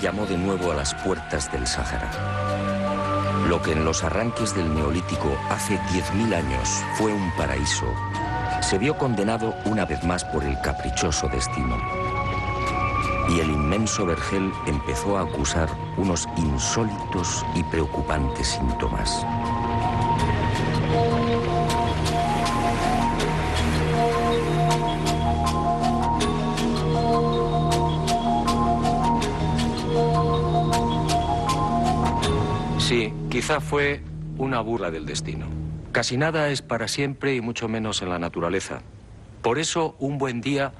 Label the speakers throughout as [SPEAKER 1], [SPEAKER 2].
[SPEAKER 1] llamó de nuevo a las puertas del Sáhara. Lo que en los arranques del Neolítico hace 10.000 años fue un paraíso, se vio condenado una vez más por el caprichoso destino. Y el inmenso vergel empezó a acusar unos insólitos y preocupantes síntomas.
[SPEAKER 2] Sí, quizá fue una burla del destino. Casi nada es para siempre y mucho menos en la naturaleza. Por eso, un buen día,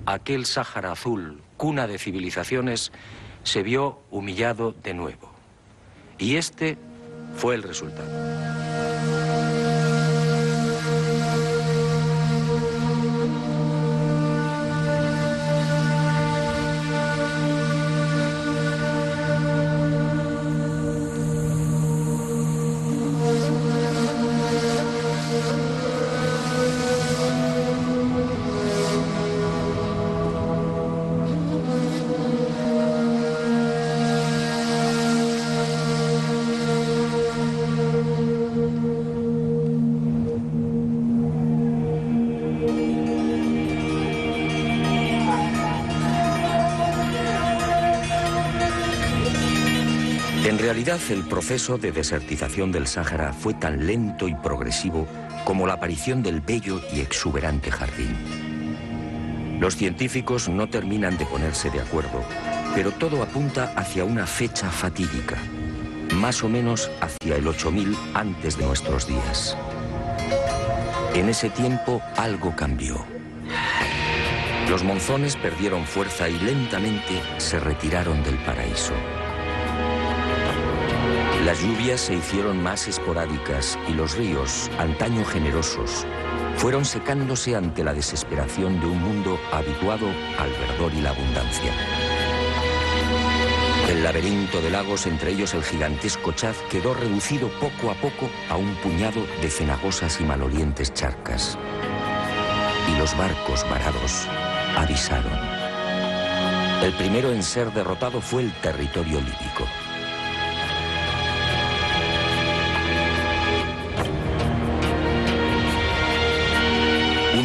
[SPEAKER 2] aquel Sáhara azul, cuna de civilizaciones, se vio humillado de nuevo. Y este fue el resultado.
[SPEAKER 1] En realidad, el proceso de desertización del Sáhara fue tan lento y progresivo como la aparición del bello y exuberante jardín. Los científicos no terminan de ponerse de acuerdo, pero todo apunta hacia una fecha fatídica, más o menos hacia el 8000 antes de nuestros días. En ese tiempo algo cambió. Los monzones perdieron fuerza y lentamente se retiraron del paraíso. Las lluvias se hicieron más esporádicas y los ríos, antaño generosos, fueron secándose ante la desesperación de un mundo habituado al verdor y la abundancia. El laberinto de lagos, entre ellos el gigantesco Chad, quedó reducido poco a poco a un puñado de cenagosas y malolientes charcas. Y los barcos varados avisaron. El primero en ser derrotado fue el territorio líbico.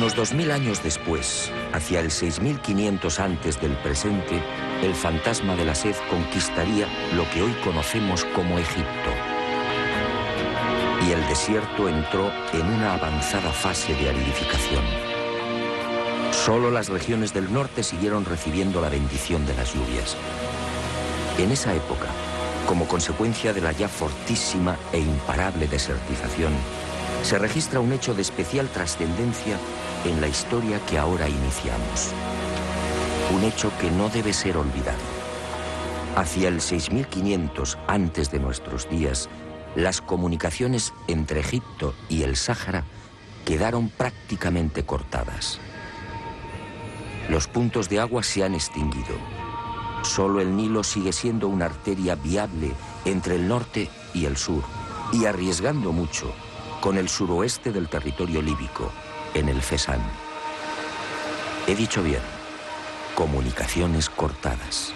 [SPEAKER 1] Unos 2000 años después, hacia el 6500 antes del presente, el fantasma de la sed conquistaría lo que hoy conocemos como Egipto. Y el desierto entró en una avanzada fase de aridificación. Solo las regiones del norte siguieron recibiendo la bendición de las lluvias. En esa época, como consecuencia de la ya fortísima e imparable desertización, se registra un hecho de especial trascendencia en la historia que ahora iniciamos. Un hecho que no debe ser olvidado. Hacia el 6500 antes de nuestros días, las comunicaciones entre Egipto y el Sáhara quedaron prácticamente cortadas. Los puntos de agua se han extinguido. Solo el Nilo sigue siendo una arteria viable entre el norte y el sur, y arriesgando mucho con el suroeste del territorio líbico, en el Fezzan. He dicho bien, comunicaciones cortadas.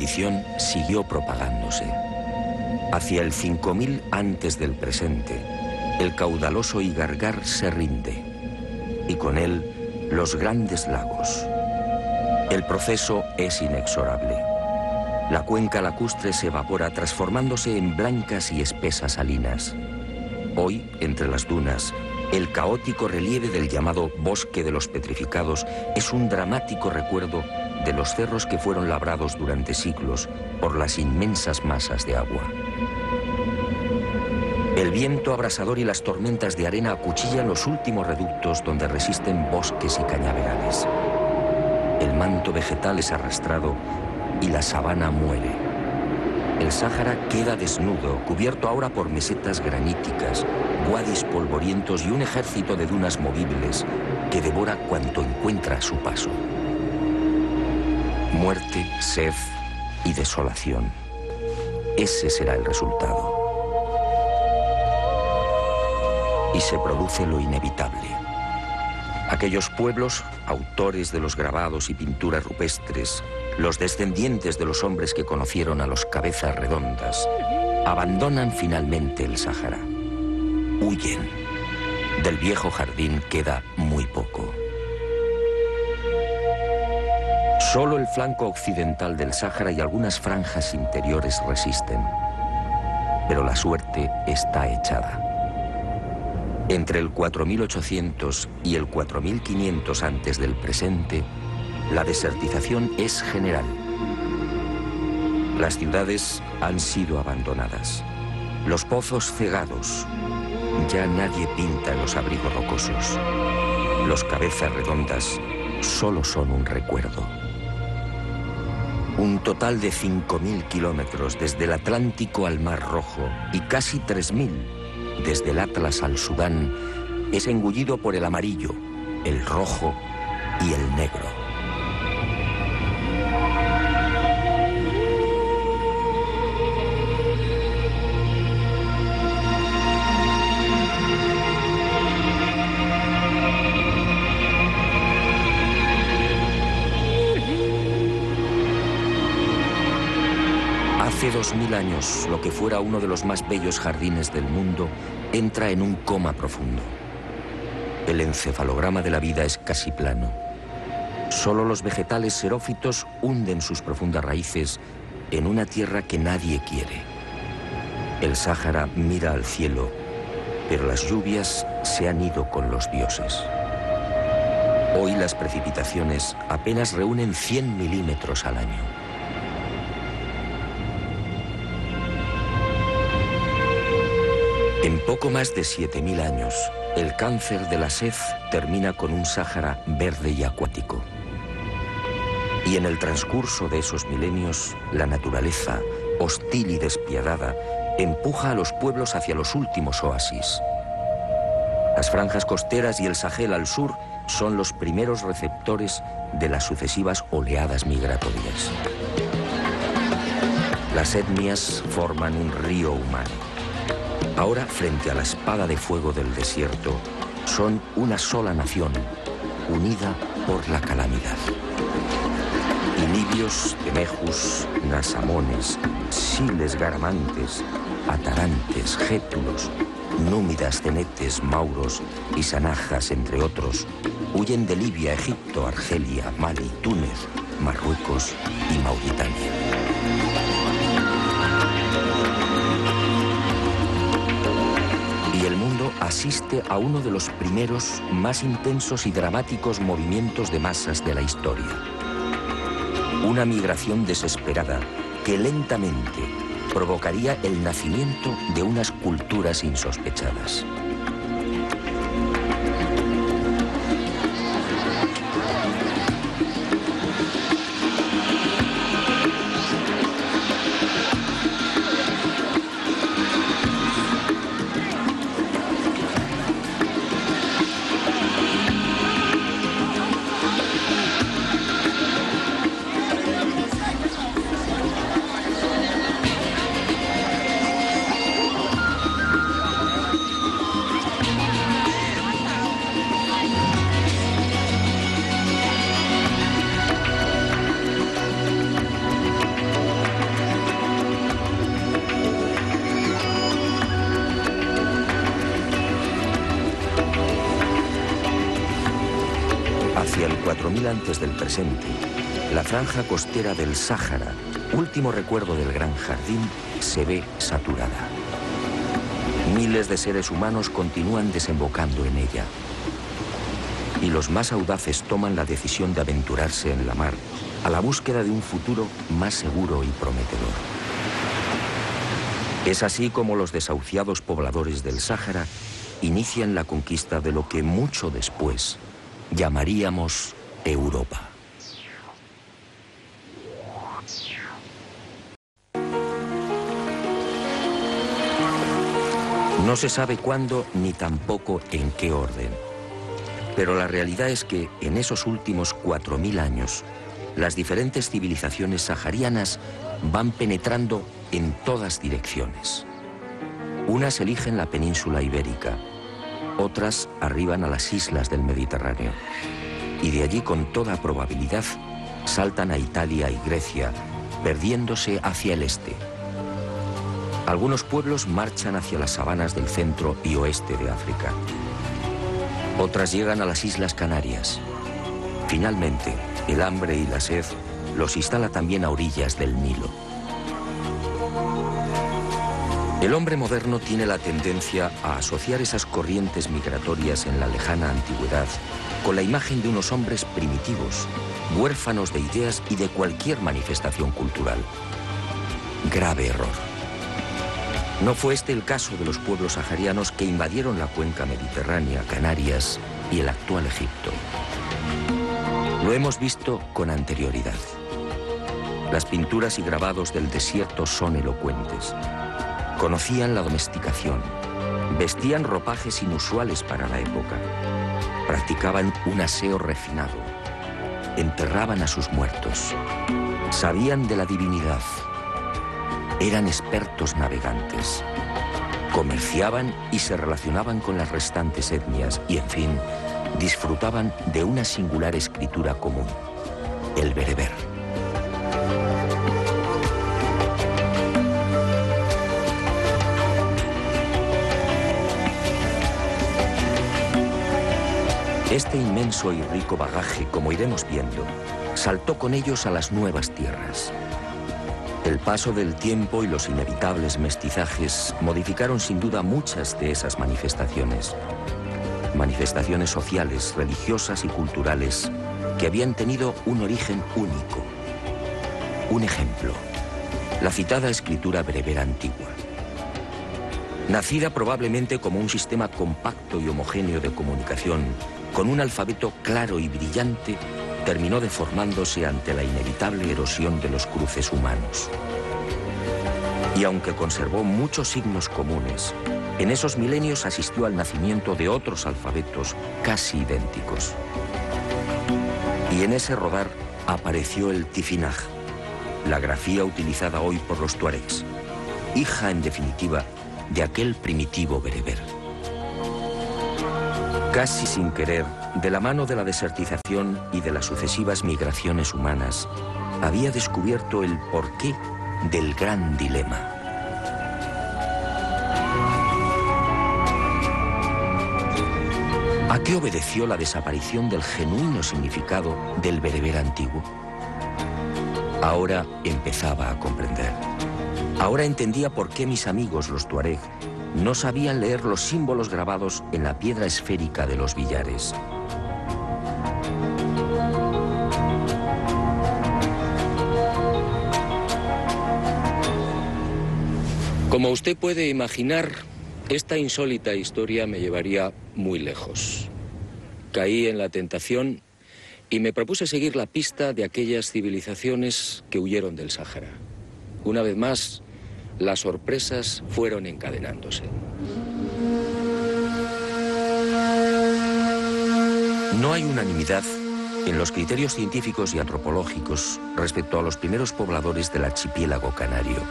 [SPEAKER 1] condición siguió propagándose. Hacia el 5000 antes del presente, el caudaloso Igargar se rinde, y con él los grandes lagos. El proceso es inexorable. La cuenca lacustre se evapora transformándose en blancas y espesas salinas. Hoy, entre las dunas, el caótico relieve del llamado Bosque de los Petrificados es un dramático recuerdo de los cerros que fueron labrados durante siglos por las inmensas masas de agua. El viento abrasador y las tormentas de arena acuchillan los últimos reductos donde resisten bosques y cañaverales. El manto vegetal es arrastrado y la sabana muere. El Sáhara queda desnudo, cubierto ahora por mesetas graníticas, wadis polvorientos y un ejército de dunas movibles que devora cuanto encuentra a su paso. Muerte, sed y desolación. Ese será el resultado. Y se produce lo inevitable. Aquellos pueblos, autores de los grabados y pinturas rupestres, los descendientes de los hombres que conocieron a los cabezas redondas, abandonan finalmente el Sáhara. Huyen. Del viejo jardín queda muy poco. Solo el flanco occidental del Sáhara y algunas franjas interiores resisten. Pero la suerte está echada. Entre el 4800 y el 4500 antes del presente, la desertización es general. Las ciudades han sido abandonadas, los pozos cegados. Ya nadie pinta en los abrigos rocosos. Los cabezas redondas solo son un recuerdo. Un total de 5000 kilómetros desde el Atlántico al Mar Rojo y casi 3000 desde el Atlas al Sudán es engullido por el amarillo, el rojo y el negro. Hace 2000 años, lo que fuera uno de los más bellos jardines del mundo entra en un coma profundo. El encefalograma de la vida es casi plano. Solo los vegetales xerófitos hunden sus profundas raíces en una tierra que nadie quiere. El Sáhara mira al cielo, pero las lluvias se han ido con los dioses. Hoy las precipitaciones apenas reúnen 100 milímetros al año. En poco más de 7000 años, el cáncer de la sed termina con un Sáhara verde y acuático. Y en el transcurso de esos milenios, la naturaleza, hostil y despiadada, empuja a los pueblos hacia los últimos oasis. Las franjas costeras y el Sahel al sur son los primeros receptores de las sucesivas oleadas migratorias. Las etnias forman un río humano. Ahora, frente a la espada de fuego del desierto, son una sola nación, unida por la calamidad. Ilibios, temejus, nasamones, siles garamantes, atarantes, gétulos, númidas, cenetes, mauros y sanajas, entre otros, huyen de Libia, Egipto, Argelia, Mali, Túnez, Marruecos y Mauritania. Y el mundo asiste a uno de los primeros, más intensos y dramáticos movimientos de masas de la historia. Una migración desesperada que lentamente provocaría el nacimiento de unas culturas insospechadas. 4000 antes del presente, la franja costera del Sáhara, último recuerdo del Gran Jardín, se ve saturada. Miles de seres humanos continúan desembocando en ella. Y los más audaces toman la decisión de aventurarse en la mar a la búsqueda de un futuro más seguro y prometedor. Es así como los desahuciados pobladores del Sáhara inician la conquista de lo que mucho después llamaríamos Europa. No se sabe cuándo ni tampoco en qué orden. Pero la realidad es que en esos últimos 4000 años, las diferentes civilizaciones saharianas van penetrando en todas direcciones. Unas eligen la península ibérica, otras arriban a las islas del Mediterráneo, y de allí con toda probabilidad saltan a Italia y Grecia, perdiéndose hacia el este. Algunos pueblos marchan hacia las sabanas del centro y oeste de África. Otras llegan a las Islas Canarias. Finalmente, el hambre y la sed los instala también a orillas del Nilo. El hombre moderno tiene la tendencia a asociar esas corrientes migratorias en la lejana antigüedad con la imagen de unos hombres primitivos, huérfanos de ideas y de cualquier manifestación cultural. Grave error. No fue este el caso de los pueblos saharianos que invadieron la cuenca mediterránea, Canarias y el actual Egipto. Lo hemos visto con anterioridad. Las pinturas y grabados del desierto son elocuentes. Conocían la domesticación, vestían ropajes inusuales para la época, practicaban un aseo refinado, enterraban a sus muertos, sabían de la divinidad, eran expertos navegantes, comerciaban y se relacionaban con las restantes etnias y, en fin, disfrutaban de una singular escritura común, el bereber. Este inmenso y rico bagaje, como iremos viendo, saltó con ellos a las nuevas tierras. El paso del tiempo y los inevitables mestizajes modificaron sin duda muchas de esas manifestaciones. Manifestaciones sociales, religiosas y culturales que habían tenido un origen único. Un ejemplo, la citada escritura bereber antigua. Nacida probablemente como un sistema compacto y homogéneo de comunicación, con un alfabeto claro y brillante, terminó deformándose ante la inevitable erosión de los cruces humanos. Y aunque conservó muchos signos comunes, en esos milenios asistió al nacimiento de otros alfabetos casi idénticos. Y en ese rodar apareció el tifinagh, la grafía utilizada hoy por los tuaregs, hija en definitiva de aquel primitivo bereber. Casi sin querer, de la mano de la desertización y de las sucesivas migraciones humanas, había descubierto el porqué del gran dilema. ¿A qué obedeció la desaparición del genuino significado del bereber antiguo? Ahora empezaba a comprender. Ahora entendía por qué mis amigos los tuareg no sabían leer los símbolos grabados en la piedra esférica de los billares.
[SPEAKER 2] Como usted puede imaginar, esta insólita historia me llevaría muy lejos. Caí en la tentación y me propuse seguir la pista de aquellas civilizaciones que huyeron del Sáhara. Una vez más, las sorpresas fueron encadenándose.
[SPEAKER 1] No hay unanimidad en los criterios científicos y antropológicos respecto a los primeros pobladores del archipiélago canario.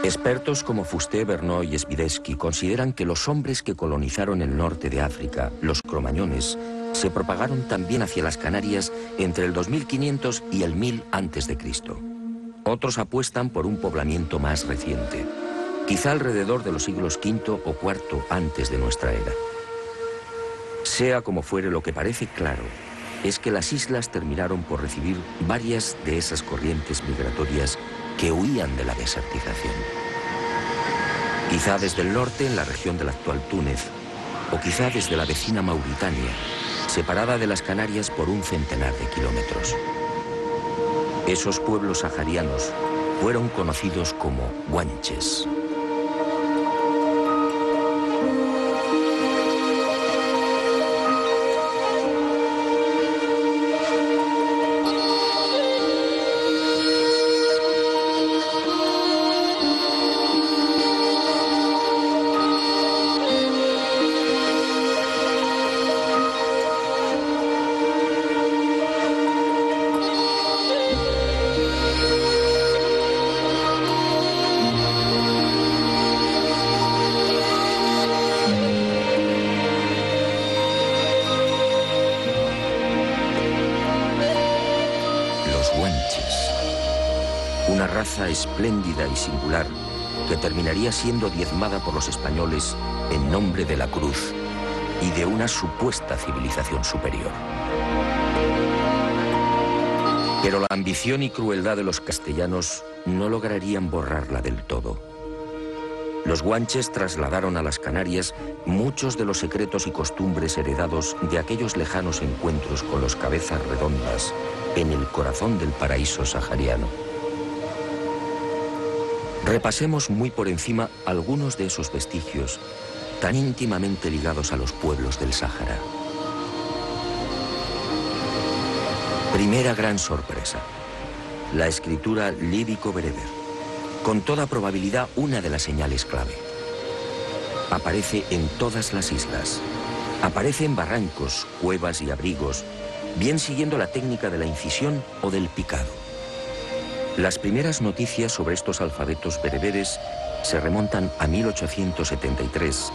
[SPEAKER 1] Expertos como Fusté, Verneau y Swiderski consideran que los hombres que colonizaron el norte de África, los cromañones, se propagaron también hacia las Canarias entre el 2500 y el 1000 a.C. Otros apuestan por un poblamiento más reciente, quizá alrededor de los siglos V o IV antes de nuestra era. Sea como fuere, lo que parece claro es que las islas terminaron por recibir varias de esas corrientes migratorias que huían de la desertización. Quizá desde el norte, en la región del actual Túnez, o quizá desde la vecina Mauritania, separada de las Canarias por un centenar de kilómetros. Esos pueblos saharianos fueron conocidos como guanches. Una raza espléndida y singular que terminaría siendo diezmada por los españoles en nombre de la cruz y de una supuesta civilización superior. Pero la ambición y crueldad de los castellanos no lograrían borrarla del todo. Los guanches trasladaron a las Canarias muchos de los secretos y costumbres heredados de aquellos lejanos encuentros con los cabezas redondas en el corazón del paraíso sahariano. Repasemos muy por encima algunos de esos vestigios tan íntimamente ligados a los pueblos del Sáhara. Primera gran sorpresa: la escritura líbico-bereber. Con toda probabilidad una de las señales clave. Aparece en todas las islas. Aparece en barrancos, cuevas y abrigos, bien siguiendo la técnica de la incisión o del picado. Las primeras noticias sobre estos alfabetos bereberes se remontan a 1873,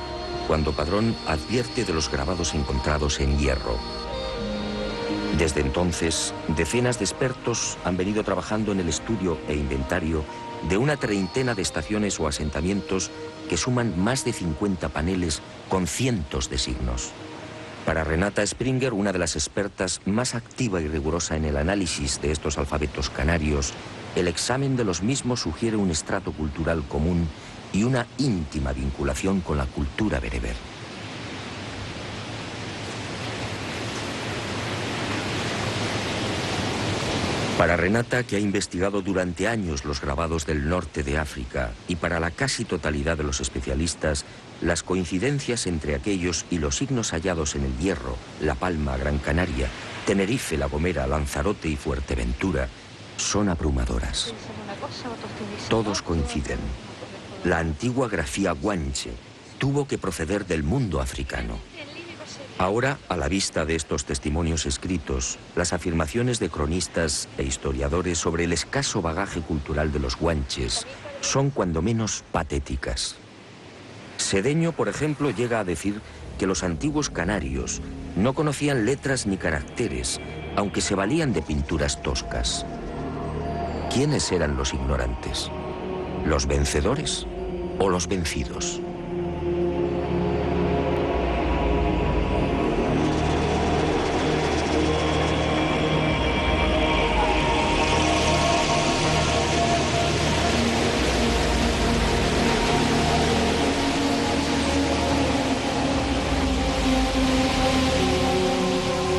[SPEAKER 1] cuando Padrón advierte de los grabados encontrados en hierro. Desde entonces, decenas de expertos han venido trabajando en el estudio e inventario de una treintena de estaciones o asentamientos que suman más de 50 paneles con cientos de signos. Para Renata Springer, una de las expertas más activa y rigurosa en el análisis de estos alfabetos canarios, el examen de los mismos sugiere un estrato cultural común y una íntima vinculación con la cultura bereber. Para Renata, que ha investigado durante años los grabados del norte de África, y para la casi totalidad de los especialistas, las coincidencias entre aquellos y los signos hallados en el Hierro, La Palma, Gran Canaria, Tenerife, La Gomera, Lanzarote y Fuerteventura son abrumadoras. Todos coinciden. La antigua grafía guanche tuvo que proceder del mundo africano. Ahora, a la vista de estos testimonios escritos, las afirmaciones de cronistas e historiadores sobre el escaso bagaje cultural de los guanches son cuando menos patéticas. Sedeño, por ejemplo, llega a decir que los antiguos canarios no conocían letras ni caracteres, aunque se valían de pinturas toscas. ¿Quiénes eran los ignorantes? ¿Los vencedores o los vencidos?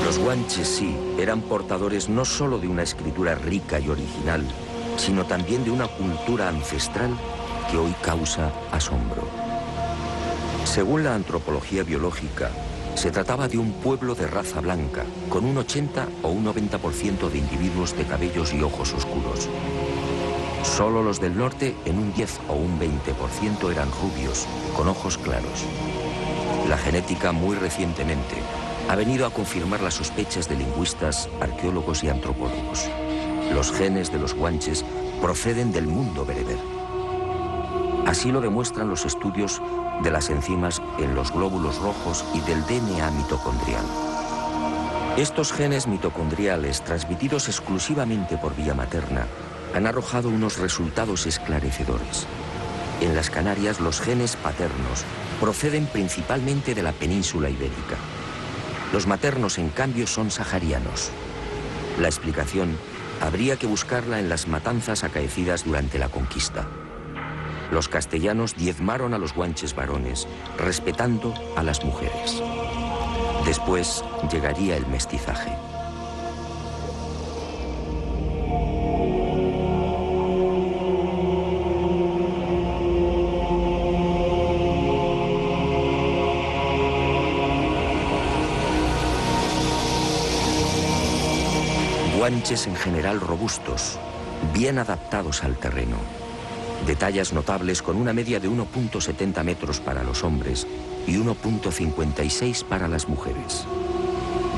[SPEAKER 1] Los guanches, sí, eran portadores no solo de una escritura rica y original, sino también de una cultura ancestral que hoy causa asombro. Según la antropología biológica, se trataba de un pueblo de raza blanca, con un 80 o un 90% de individuos de cabellos y ojos oscuros. Solo los del norte, en un 10 o un 20%, eran rubios, con ojos claros. La genética, muy recientemente, ha venido a confirmar las sospechas de lingüistas, arqueólogos y antropólogos. Los genes de los guanches proceden del mundo bereber. Así lo demuestran los estudios de las enzimas en los glóbulos rojos y del DNA mitocondrial. Estos genes mitocondriales, transmitidos exclusivamente por vía materna, han arrojado unos resultados esclarecedores. En las Canarias, los genes paternos proceden principalmente de la península ibérica. Los maternos, en cambio, son saharianos. La explicación habría que buscarla en las matanzas acaecidas durante la conquista. Los castellanos diezmaron a los guanches varones, respetando a las mujeres. Después llegaría el mestizaje. Guanches en general robustos, bien adaptados al terreno. De tallas notables, con una media de 1,70 metros para los hombres y 1,56 para las mujeres.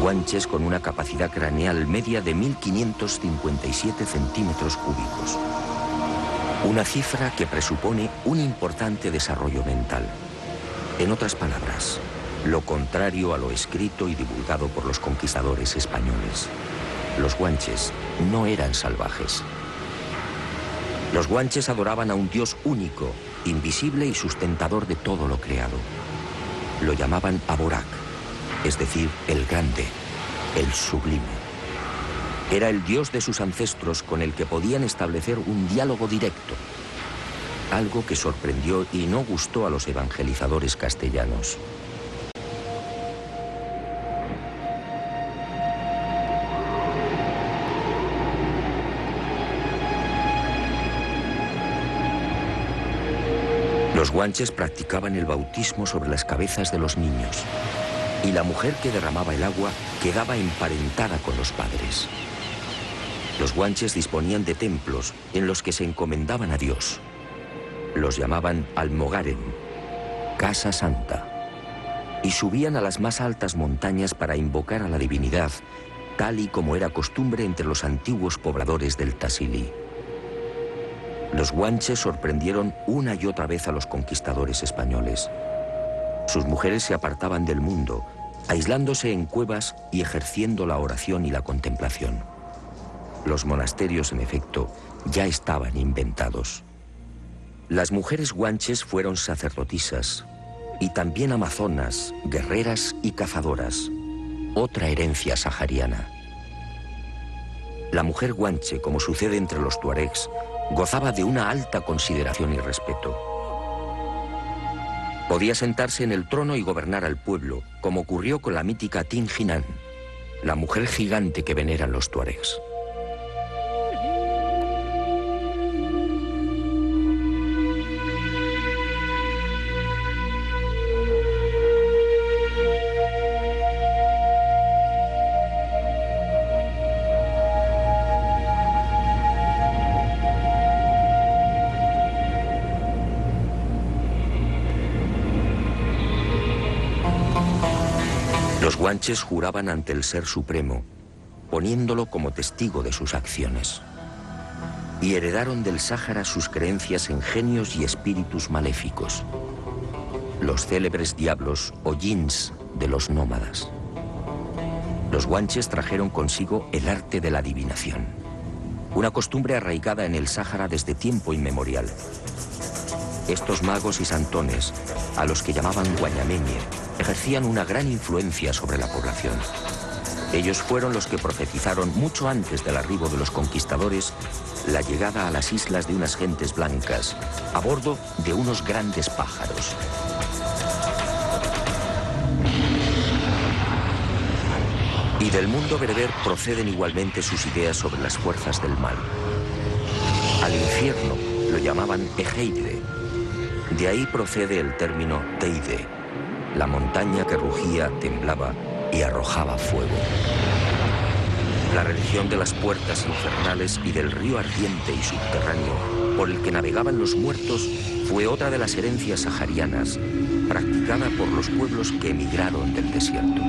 [SPEAKER 1] Guanches con una capacidad craneal media de 1.557 centímetros cúbicos. Una cifra que presupone un importante desarrollo mental. En otras palabras, lo contrario a lo escrito y divulgado por los conquistadores españoles. Los guanches no eran salvajes. Los guanches adoraban a un Dios único, invisible y sustentador de todo lo creado. Lo llamaban Aborak, es decir, el grande, el sublime. Era el Dios de sus ancestros con el que podían establecer un diálogo directo, algo que sorprendió y no gustó a los evangelizadores castellanos. Los guanches practicaban el bautismo sobre las cabezas de los niños, y la mujer que derramaba el agua quedaba emparentada con los padres. Los guanches disponían de templos en los que se encomendaban a Dios. Los llamaban Almogaren, Casa Santa, y subían a las más altas montañas para invocar a la divinidad, tal y como era costumbre entre los antiguos pobladores del Tassili. Los guanches sorprendieron una y otra vez a los conquistadores españoles. Sus mujeres se apartaban del mundo, aislándose en cuevas y ejerciendo la oración y la contemplación. Los monasterios, en efecto, ya estaban inventados. Las mujeres guanches fueron sacerdotisas y también amazonas, guerreras y cazadoras, otra herencia sahariana. La mujer guanche, como sucede entre los tuaregs, gozaba de una alta consideración y respeto. Podía sentarse en el trono y gobernar al pueblo, como ocurrió con la mítica Tin Jinan, la mujer gigante que veneran los tuaregs. Los guanches juraban ante el Ser Supremo, poniéndolo como testigo de sus acciones. Y heredaron del Sáhara sus creencias en genios y espíritus maléficos, los célebres diablos o jinns de los nómadas. Los guanches trajeron consigo el arte de la adivinación, una costumbre arraigada en el Sáhara desde tiempo inmemorial. Estos magos y santones, a los que llamaban guañamenye, ejercían una gran influencia sobre la población. Ellos fueron los que profetizaron mucho antes del arribo de los conquistadores la llegada a las islas de unas gentes blancas a bordo de unos grandes pájaros. Y del mundo bereber proceden igualmente sus ideas sobre las fuerzas del mal. Al infierno lo llamaban Egeide. De ahí procede el término Teide, la montaña que rugía, temblaba y arrojaba fuego. La religión de las puertas infernales y del río ardiente y subterráneo por el que navegaban los muertos fue otra de las herencias saharianas, practicada por los pueblos que emigraron del desierto.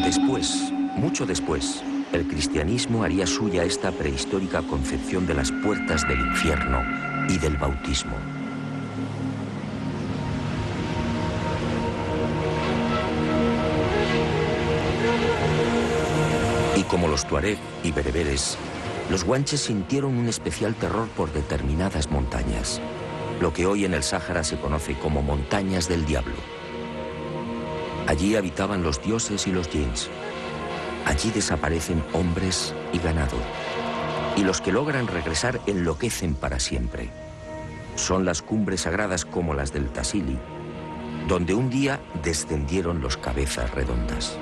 [SPEAKER 1] Después, mucho después, el cristianismo haría suya esta prehistórica concepción de las puertas del infierno y del bautismo. Y como los tuareg y bereberes, los guanches sintieron un especial terror por determinadas montañas, lo que hoy en el Sáhara se conoce como montañas del diablo. Allí habitaban los dioses y los jinns. Allí desaparecen hombres y ganado. Y los que logran regresar enloquecen para siempre. Son las cumbres sagradas como las del Tassili, donde un día descendieron los cabezas redondas.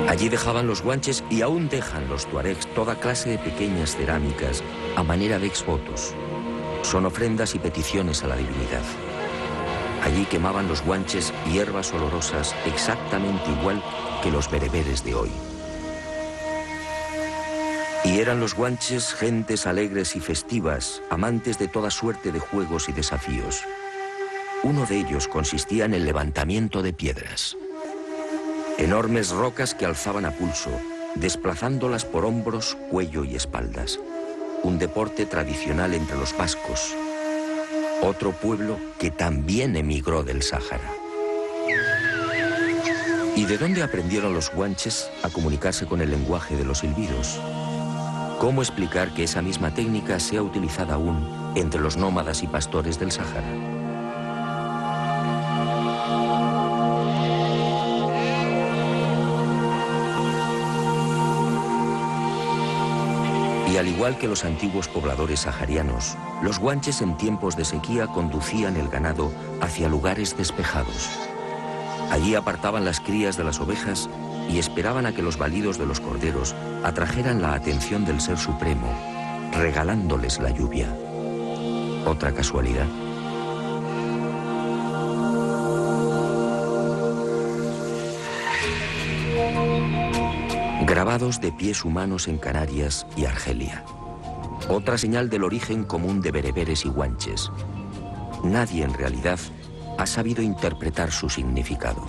[SPEAKER 1] Allí dejaban los guanches y aún dejan los tuaregs toda clase de pequeñas cerámicas a manera de exvotos. Son ofrendas y peticiones a la divinidad. Allí quemaban los guanches hierbas olorosas exactamente igual que los bereberes de hoy. Y eran los guanches gentes alegres y festivas, amantes de toda suerte de juegos y desafíos. Uno de ellos consistía en el levantamiento de piedras. Enormes rocas que alzaban a pulso, desplazándolas por hombros, cuello y espaldas. Un deporte tradicional entre los vascos, otro pueblo que también emigró del Sáhara. ¿Y de dónde aprendieron los guanches a comunicarse con el lenguaje de los silbidos? ¿Cómo explicar que esa misma técnica sea utilizada aún entre los nómadas y pastores del Sáhara? Y al igual que los antiguos pobladores saharianos, los guanches en tiempos de sequía conducían el ganado hacia lugares despejados. Allí apartaban las crías de las ovejas y esperaban a que los balidos de los corderos atrajeran la atención del Ser Supremo, regalándoles la lluvia. ¿Otra casualidad? Grabados de pies humanos en Canarias y Argelia. Otra señal del origen común de bereberes y guanches. Nadie en realidad ha sabido interpretar su significado.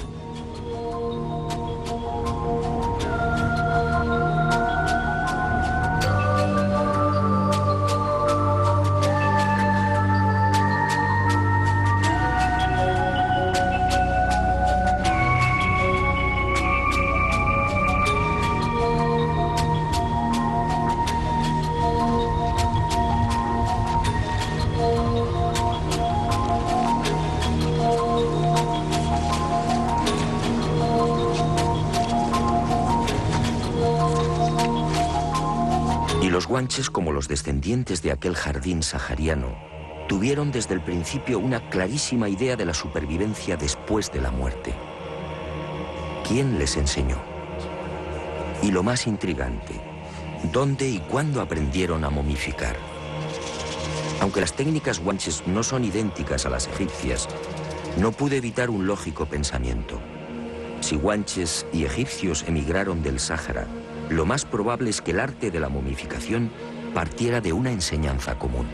[SPEAKER 1] Los guanches, como los descendientes de aquel jardín sahariano, tuvieron desde el principio una clarísima idea de la supervivencia después de la muerte. ¿Quién les enseñó? Y lo más intrigante, ¿dónde y cuándo aprendieron a momificar? Aunque las técnicas guanches no son idénticas a las egipcias, no pude evitar un lógico pensamiento. Si guanches y egipcios emigraron del Sáhara, lo más probable es que el arte de la momificación partiera de una enseñanza común.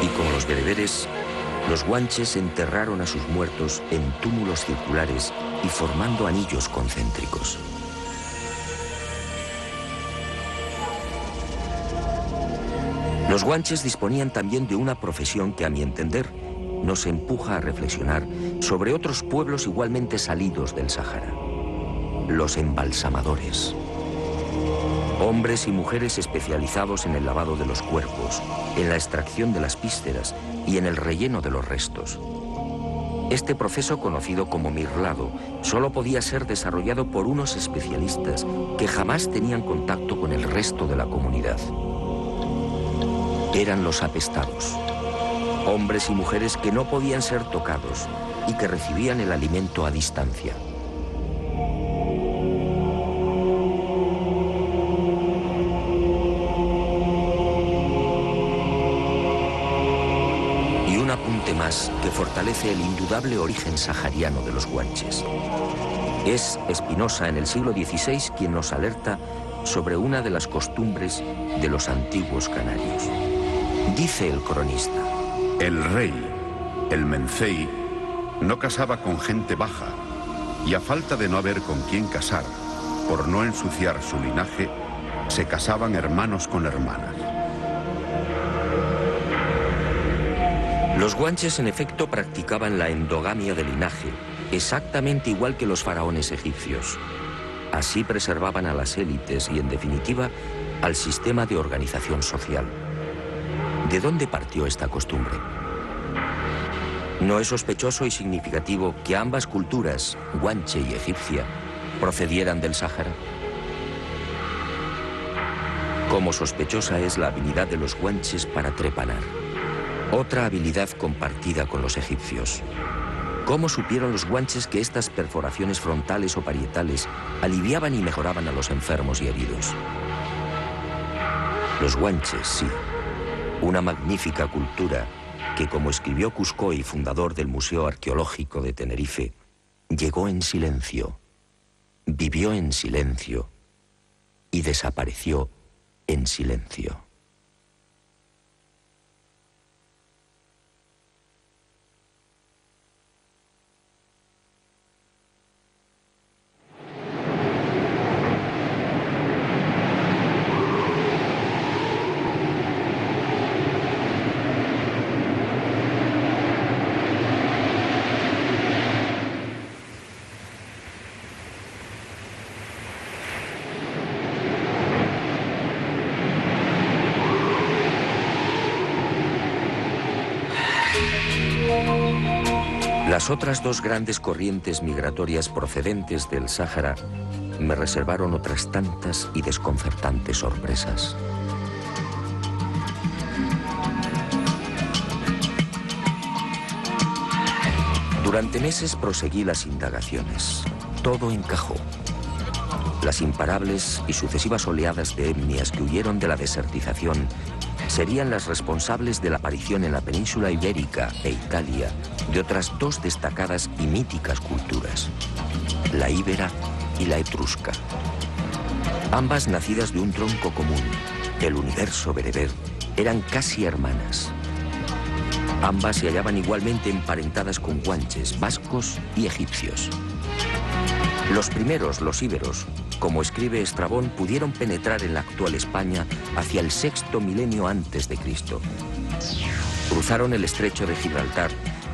[SPEAKER 1] Y como los bereberes, los guanches enterraron a sus muertos en túmulos circulares y formando anillos concéntricos. Los guanches disponían también de una profesión que, a mi entender, nos empuja a reflexionar sobre otros pueblos igualmente salidos del Sáhara. Los embalsamadores. Hombres y mujeres especializados en el lavado de los cuerpos, en la extracción de las vísceras y en el relleno de los restos. Este proceso, conocido como mirlado, solo podía ser desarrollado por unos especialistas que jamás tenían contacto con el resto de la comunidad. Eran los apestados, hombres y mujeres que no podían ser tocados y que recibían el alimento a distancia. Más que fortalece el indudable origen sahariano de los guanches. Es Spinoza en el siglo XVI quien nos alerta sobre una de las costumbres de los antiguos canarios. Dice el cronista:
[SPEAKER 3] el rey, el mencey, no casaba con gente baja, y a falta de no haber con quién casar, por no ensuciar su linaje, se casaban hermanos con hermanas.
[SPEAKER 1] Los guanches, en efecto, practicaban la endogamia de linaje, exactamente igual que los faraones egipcios. Así preservaban a las élites y, en definitiva, al sistema de organización social. ¿De dónde partió esta costumbre? No es sospechoso y significativo que ambas culturas, guanche y egipcia, procedieran del Sáhara. Como sospechosa es la habilidad de los guanches para trepanar, otra habilidad compartida con los egipcios. ¿Cómo supieron los guanches que estas perforaciones frontales o parietales aliviaban y mejoraban a los enfermos y heridos? Los guanches, sí, una magnífica cultura que, como escribió Cuscoy, fundador del Museo Arqueológico de Tenerife, llegó en silencio, vivió en silencio y desapareció en silencio. Las otras dos grandes corrientes migratorias procedentes del Sáhara me reservaron otras tantas y desconcertantes sorpresas. Durante meses proseguí las indagaciones. Todo encajó. Las imparables y sucesivas oleadas de etnias que huyeron de la desertización serían las responsables de la aparición en la península ibérica e Italia de otras dos destacadas y míticas culturas, la íbera y la etrusca. Ambas nacidas de un tronco común, el universo bereber, eran casi hermanas. Ambas se hallaban igualmente emparentadas con guanches, vascos y egipcios. Los primeros, los íberos, como escribe Estrabón, pudieron penetrar en la actual España hacia el sexto milenio antes de Cristo. Cruzaron el estrecho de Gibraltar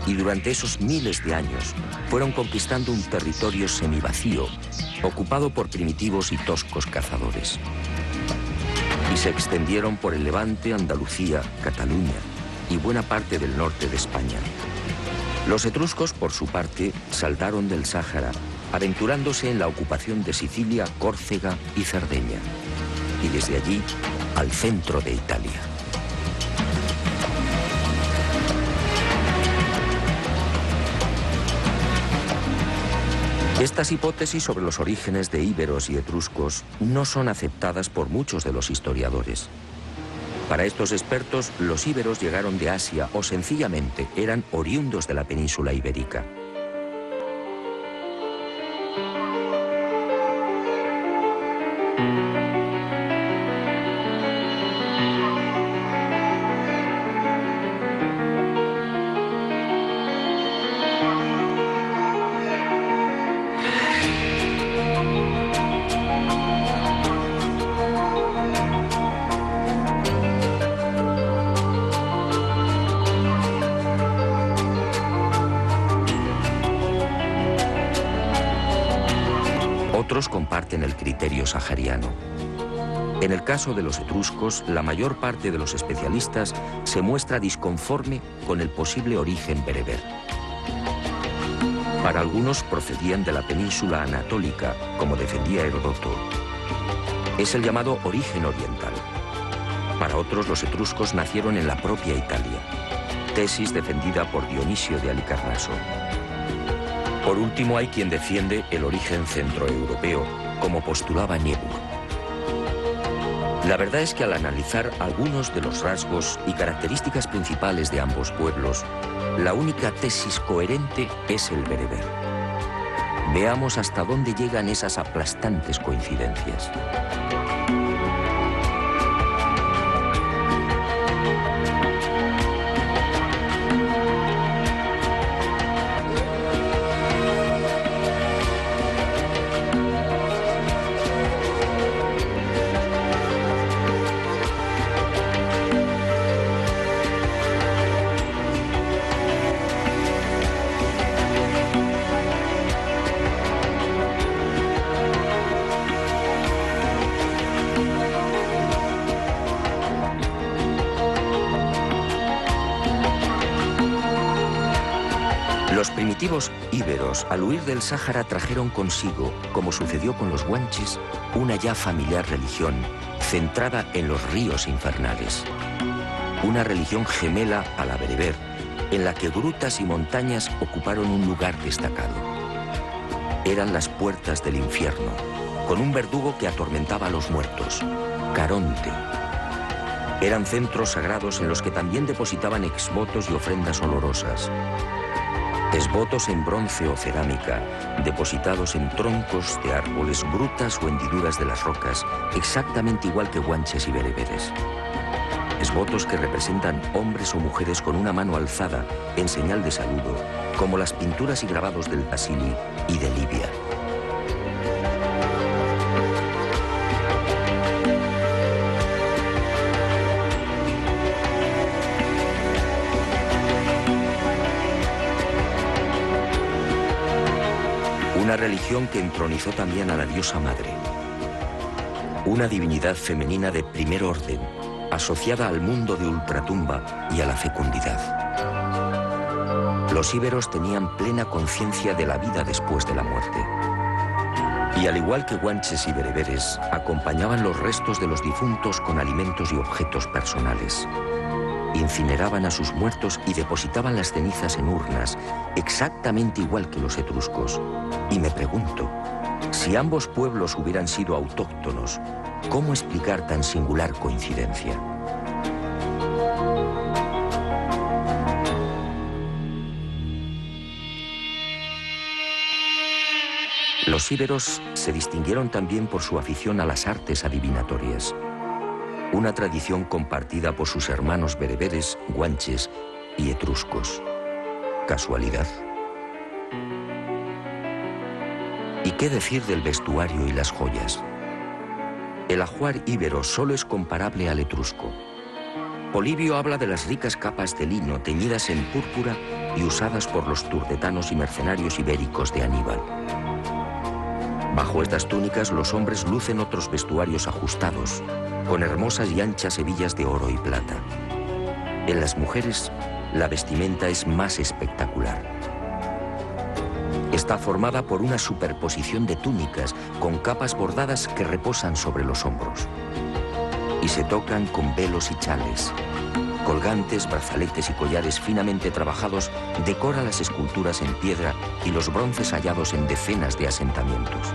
[SPEAKER 1] y durante esos miles de años fueron conquistando un territorio semivacío, ocupado por primitivos y toscos cazadores. Y se extendieron por el Levante, Andalucía, Cataluña y buena parte del norte de España. Los etruscos, por su parte, saltaron del Sáhara, aventurándose en la ocupación de Sicilia, Córcega y Cerdeña, y desde allí al centro de Italia. Estas hipótesis sobre los orígenes de íberos y etruscos no son aceptadas por muchos de los historiadores. Para estos expertos, los íberos llegaron de Asia o sencillamente eran oriundos de la península ibérica. Otros comparten el criterio sahariano. En el caso de los etruscos, la mayor parte de los especialistas se muestra disconforme con el posible origen bereber. Para algunos procedían de la península anatólica, como defendía Heródoto. Es el llamado origen oriental. Para otros, los etruscos nacieron en la propia Italia, tesis defendida por Dionisio de Halicarnaso. Por último, hay quien defiende el origen centroeuropeo, como postulaba Niebuhr. La verdad es que al analizar algunos de los rasgos y características principales de ambos pueblos, la única tesis coherente es el bereber. Veamos hasta dónde llegan esas aplastantes coincidencias. primitivos íberos, al huir del Sáhara, trajeron consigo, como sucedió con los guanches, una ya familiar religión centrada en los ríos infernales. Una religión gemela a la bereber, en la que grutas y montañas ocuparon un lugar destacado. Eran las puertas del infierno, con un verdugo que atormentaba a los muertos, Caronte. Eran centros sagrados en los que también depositaban exvotos y ofrendas olorosas. Exvotos en bronce o cerámica, depositados en troncos de árboles, grutas o hendiduras de las rocas, exactamente igual que guanches y bereberes. Exvotos que representan hombres o mujeres con una mano alzada en señal de saludo, como las pinturas y grabados del Tassili y de Libia. Una religión que entronizó también a la diosa madre. Una divinidad femenina de primer orden, asociada al mundo de ultratumba y a la fecundidad. Los íberos tenían plena conciencia de la vida después de la muerte. Y al igual que guanches y bereberes, acompañaban los restos de los difuntos con alimentos y objetos personales. Incineraban a sus muertos y depositaban las cenizas en urnas, exactamente igual que los etruscos. Y me pregunto, si ambos pueblos hubieran sido autóctonos, ¿cómo explicar tan singular coincidencia? Los íberos se distinguieron también por su afición a las artes adivinatorias. Una tradición compartida por sus hermanos bereberes, guanches y etruscos. ¿Casualidad? ¿Y qué decir del vestuario y las joyas? El ajuar íbero solo es comparable al etrusco. Polibio habla de las ricas capas de lino teñidas en púrpura y usadas por los turdetanos y mercenarios ibéricos de Aníbal. Bajo estas túnicas los hombres lucen otros vestuarios ajustados, con hermosas y anchas hebillas de oro y plata. En las mujeres, la vestimenta es más espectacular. Está formada por una superposición de túnicas con capas bordadas que reposan sobre los hombros. Y se tocan con velos y chales. Colgantes, brazaletes y collares finamente trabajados decoran las esculturas en piedra y los bronces hallados en decenas de asentamientos.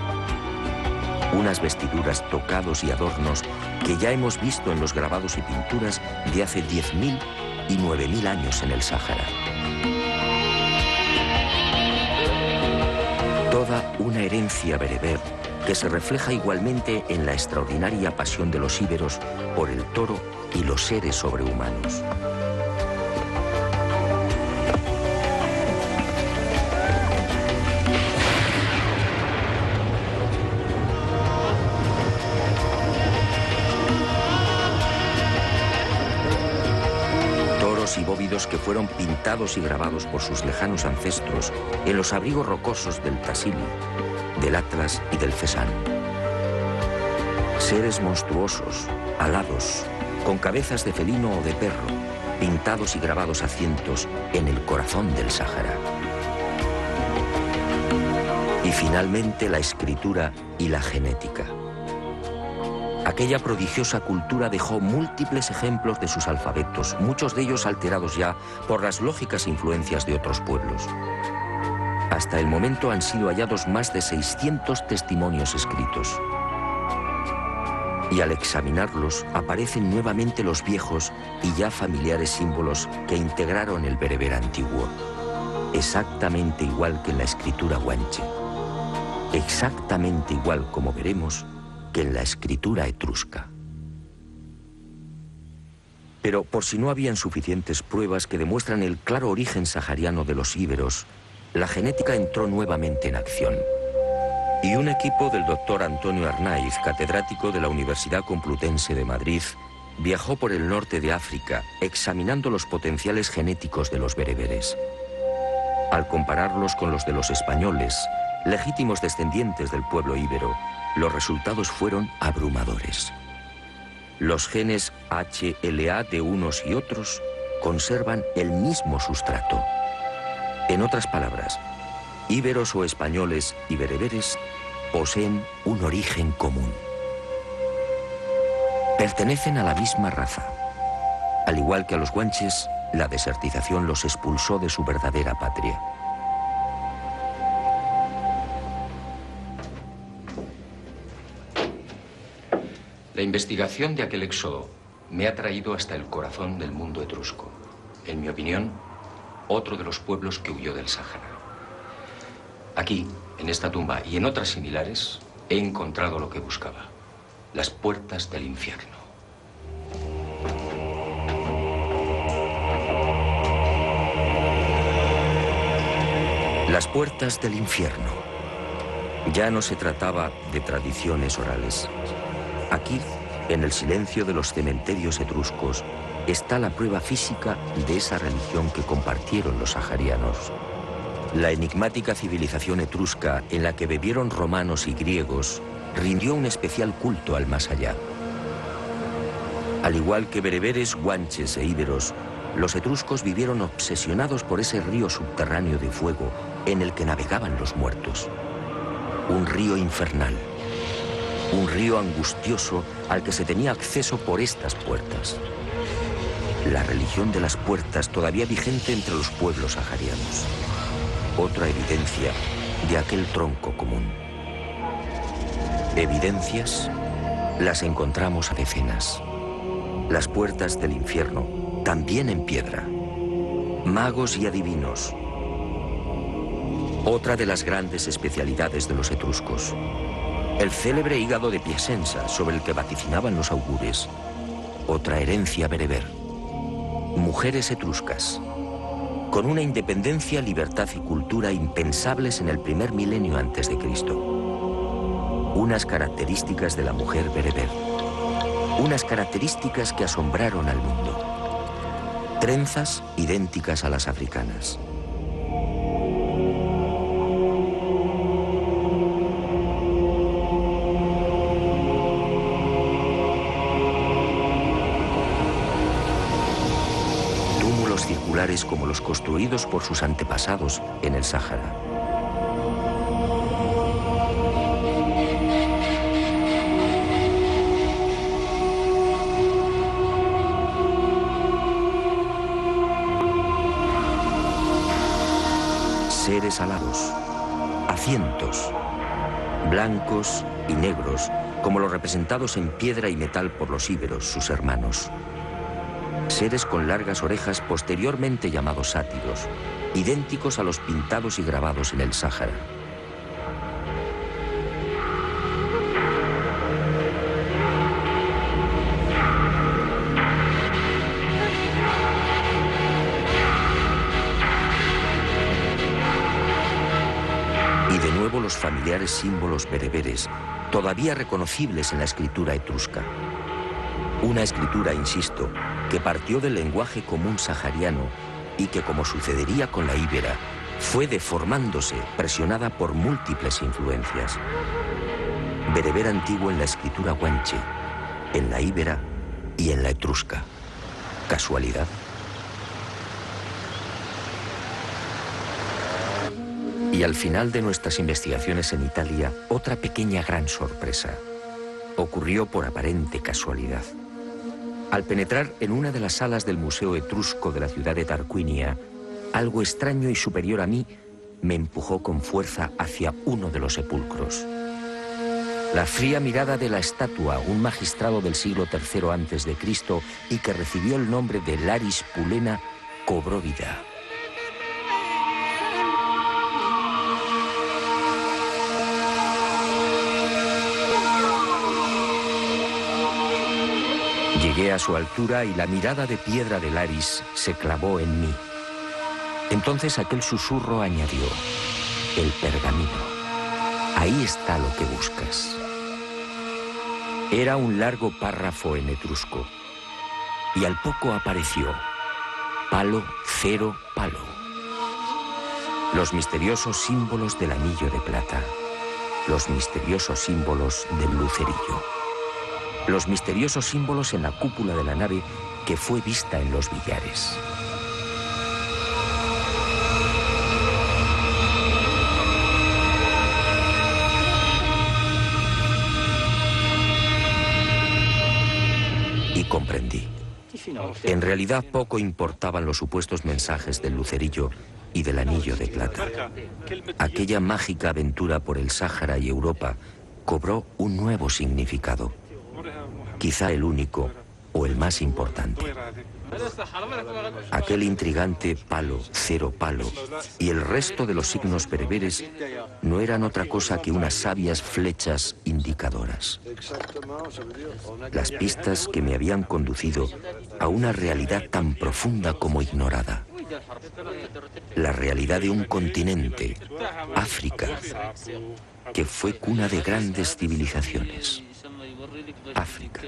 [SPEAKER 1] Unas vestiduras, tocados y adornos que ya hemos visto en los grabados y pinturas de hace 10.000 y 9.000 años en el Sáhara. Toda una herencia bereber que se refleja igualmente en la extraordinaria pasión de los íberos por el toro y los seres sobrehumanos. Toros y bóvidos que fueron pintados y grabados por sus lejanos ancestros en los abrigos rocosos del Tassili, del Atlas y del Fesán. Seres monstruosos, alados, con cabezas de felino o de perro, pintados y grabados a cientos en el corazón del Sáhara. Y finalmente la escritura y la genética. Aquella prodigiosa cultura dejó múltiples ejemplos de sus alfabetos, muchos de ellos alterados ya por las lógicas influencias de otros pueblos. Hasta el momento han sido hallados más de 600 testimonios escritos. Y al examinarlos aparecen nuevamente los viejos y ya familiares símbolos que integraron el bereber antiguo, exactamente igual que en la escritura guanche, exactamente igual, como veremos, que en la escritura etrusca. Pero por si no habían suficientes pruebas que demuestran el claro origen sahariano de los íberos, la genética entró nuevamente en acción. Y un equipo del doctor Antonio Arnaiz, catedrático de la Universidad Complutense de Madrid, viajó por el norte de África examinando los potenciales genéticos de los bereberes. Al compararlos con los de los españoles, legítimos descendientes del pueblo íbero, los resultados fueron abrumadores. Los genes HLA de unos y otros conservan el mismo sustrato. En otras palabras, íberos o españoles y bereberes poseen un origen común. Pertenecen a la misma raza. Al igual que a los guanches, la desertización los expulsó de su verdadera patria.
[SPEAKER 2] La investigación de aquel éxodo me ha traído hasta el corazón del mundo etrusco. En mi opinión, otro de los pueblos que huyó del Sáhara. Aquí, en esta tumba y en otras similares, he encontrado lo que buscaba: las puertas del infierno.
[SPEAKER 1] Las puertas del infierno. Ya no se trataba de tradiciones orales. Aquí, en el silencio de los cementerios etruscos, está la prueba física de esa religión que compartieron los saharianos. La enigmática civilización etrusca, en la que bebieron romanos y griegos, rindió un especial culto al más allá. Al igual que bereberes, guanches e íberos, los etruscos vivieron obsesionados por ese río subterráneo de fuego en el que navegaban los muertos. Un río infernal. Un río angustioso al que se tenía acceso por estas puertas. La religión de las puertas todavía vigente entre los pueblos saharianos. Otra evidencia de aquel tronco común. Evidencias las encontramos a decenas. Las puertas del infierno, también en piedra. Magos y adivinos. Otra de las grandes especialidades de los etruscos. El célebre hígado de Piacenza, sobre el que vaticinaban los augures. Otra herencia bereber. Mujeres etruscas, con una independencia, libertad y cultura impensables en el primer milenio antes de Cristo. Unas características de la mujer bereber. Unas características que asombraron al mundo. Trenzas idénticas a las africanas. Circulares como los construidos por sus antepasados en el Sáhara. Seres alados, a cientos, blancos y negros, como los representados en piedra y metal por los íberos, sus hermanos. Seres con largas orejas posteriormente llamados sátiros, idénticos a los pintados y grabados en el Sáhara. Y de nuevo los familiares símbolos bereberes, todavía reconocibles en la escritura etrusca. Una escritura, insisto, que partió del lenguaje común sahariano y que, como sucedería con la íbera, fue deformándose, presionada por múltiples influencias. Bereber antiguo en la escritura guanche, en la íbera y en la etrusca. ¿Casualidad? Y al final de nuestras investigaciones en Italia, otra pequeña gran sorpresa. Ocurrió por aparente casualidad. Al penetrar en una de las salas del Museo Etrusco de la ciudad de Tarquinia, algo extraño y superior a mí me empujó con fuerza hacia uno de los sepulcros. La fría mirada de la estatua, un magistrado del siglo III a.C. y que recibió el nombre de Laris Pulena, cobró vida. Llegué a su altura y la mirada de piedra de Laris se clavó en mí. Entonces aquel susurro añadió: el pergamino. Ahí está lo que buscas. Era un largo párrafo en etrusco. Y al poco apareció: palo, cero, palo. Los misteriosos símbolos del anillo de plata. Los misteriosos símbolos del lucerillo. Los misteriosos símbolos en la cúpula de la nave que fue vista en los billares. Y comprendí. En realidad poco importaban los supuestos mensajes del lucerillo y del anillo de plata. Aquella mágica aventura por el Sáhara y Europa cobró un nuevo significado, quizá el único o el más importante. Aquel intrigante palo, cero palo y el resto de los signos bereberes no eran otra cosa que unas sabias flechas indicadoras. Las pistas que me habían conducido a una realidad tan profunda como ignorada. La realidad de un continente, África, que fue cuna de grandes civilizaciones. África,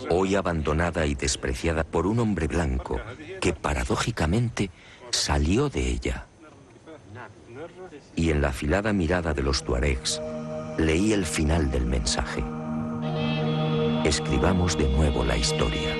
[SPEAKER 1] hoy abandonada y despreciada por un hombre blanco que paradójicamente salió de ella. Y en la afilada mirada de los tuaregs leí el final del mensaje. Escribamos de nuevo la historia.